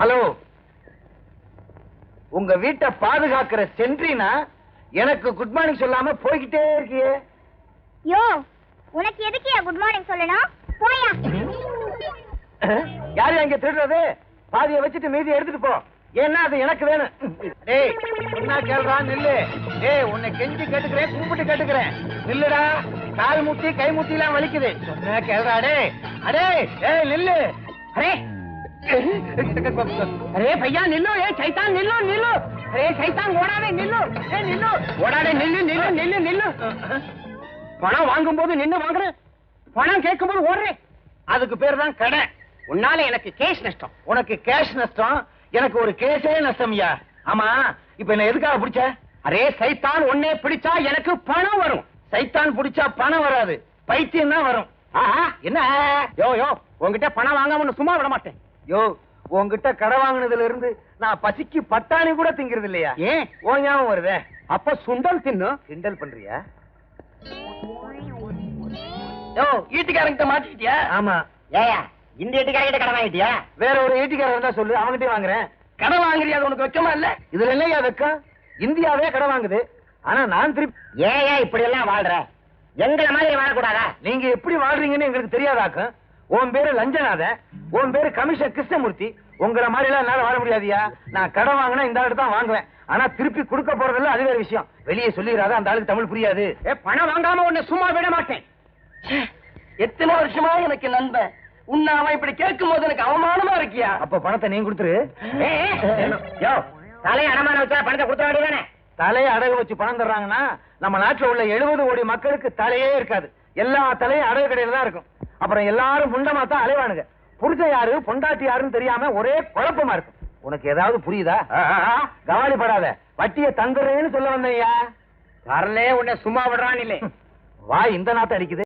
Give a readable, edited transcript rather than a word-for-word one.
Hello, உங்க வீட்டை பாதுகாக்கிற சென்ட்ரினா எனக்கு குட் மார்னிங் சொல்லாம போய்கிட்டே இருக்கியே. யோ, உனக்கு எதுக்கு குட் மார்னிங் சொல்லணும்? போயா. யாரு அங்க திருடுறது? பாதியை வச்சுட்டு மீதி எடுத்துட்டு போ. ஏன்னா அது எனக்கு வேணும். டேய், என்ன கேள்றா? நில்லு. டேய், உன்னை கெஞ்சி கேட்டுக்கிறேன், கூப்பிட்டு கேட்டுக்கிறேன். நில்லுடா. கால் முட்டி கை முட்டி எல்லாம் வலிக்குது. சொன்ன கேள்றா. டே அடே, ஏய் நில்லு. அரே अरे भैया निल्लो, ये शैतान निल्लो निल्लो. अरे शैतान ஓடாதே நில்லு. ஏய் நில்லு. ஓடாதே நில்லு நில்லு நில்லு நில்லு. பணம் வாங்கும்போது நின்னு வாங்குறேன், பணம் கேட்கும்போது ஓடுறேன். அதுக்கு பேர் தான் கடை. உன்னால எனக்கு கேஷ் நஷ்டம். உனக்கு கேஷ் நஷ்டம், எனக்கு ஒரு கேஸே நஷ்டம்யா. ஆமா, இப்ப என்ன எதுக்காக பிடிச்ச? அரே சைத்தான், உன்னை பிடிச்சா எனக்கு பணம் வரும். சைத்தான் பிடிச்சா பணம் வராது, பைத்தியம் தான் வரும். என்ன யோ யோ, உங்ககிட்ட பணம் வாங்காம சும்மா விட மாட்டேன். யோ, உங்ககிட்ட கடை வாங்கினதுல இருந்து நான் பசிக்கு பட்டாணி கூட திங்கிறது இல்லையா? ஏன் ஓ ஞாபகம் வருதே? அப்ப சுண்டல் தின்னு. கிண்டல் பண்றியா? யோ, ஈட்டிக்காரங்கிட்ட மாட்டிக்கிட்டியா? ஆமா. ஏயா, இந்த ஈட்டிக்காரங்கிட்ட கடை வாங்கிட்டியா? வேற ஒரு ஈட்டிக்காரர் இருந்தா சொல்லு, அவங்ககிட்ட வாங்குறேன். கடை வாங்குறியா? அது உனக்கு வெக்கமா இல்ல? இதுல என்னையா வெக்கம்? இந்தியாவே கடை வாங்குது, ஆனா நான் திருப்பி ஏயா இப்படி எல்லாம் வாழ்ற? எங்களை மாதிரி வாழக்கூடாதா? நீங்க எப்படி வாழ்றீங்கன்னு எங்களுக்கு தெரியாதாக்கும். உன் பேரு லஞ்சநாத, உன் பேரு கமிஷனர் கிருஷ்ணமூர்த்தி. உங்களை மாதிரி எல்லாம் என்னால வாழ முடியாதியா. நான் கடை வாங்கினா இந்த ஆளுக்கு தான் வாங்குவேன், ஆனா திருப்பி கொடுக்க போறதில்ல, அது வேற விஷயம். வெளியே சொல்லிடாத, அந்த ஆளுக்கு தமிழ் புரியாது. பணம் வாங்காம உன்னை சும்மா விட மாட்டேன். எத்தனை வருஷமா எனக்கு நண்பன், உன்னை அவன் இப்படி கேட்கும் போது எனக்கு அவமானமா இருக்கியா? அப்ப பணத்தை நீங்க கொடுத்துரு. தலையை அடமான வச்சா பணத்தை கொடுத்த வேண்டியதானே? தலையை அடகு வச்சு பணம் தர்றாங்கன்னா நம்ம நாட்டுல உள்ள 70 கோடி மக்களுக்கு தலையே இருக்காது. எல்லா தலையும் அடகு கடையில தான் இருக்கும். அப்புறம் எல்லாரும் முண்டமா தான் அலைவானுங்க. புரிஞ்ச யாரு பொண்டாட்டி யாருன்னு தெரியாம ஒரே குழப்பமா இருக்கும். உனக்கு ஏதாவது புரியுதா? கவலைப்படாத, வட்டியை தந்துடுறேன்னு சொல்ல வந்தையா. வரலே உன்னை சும்மா விடுறான் இல்லை. வா, இந்த நாட்டை அடிக்குது.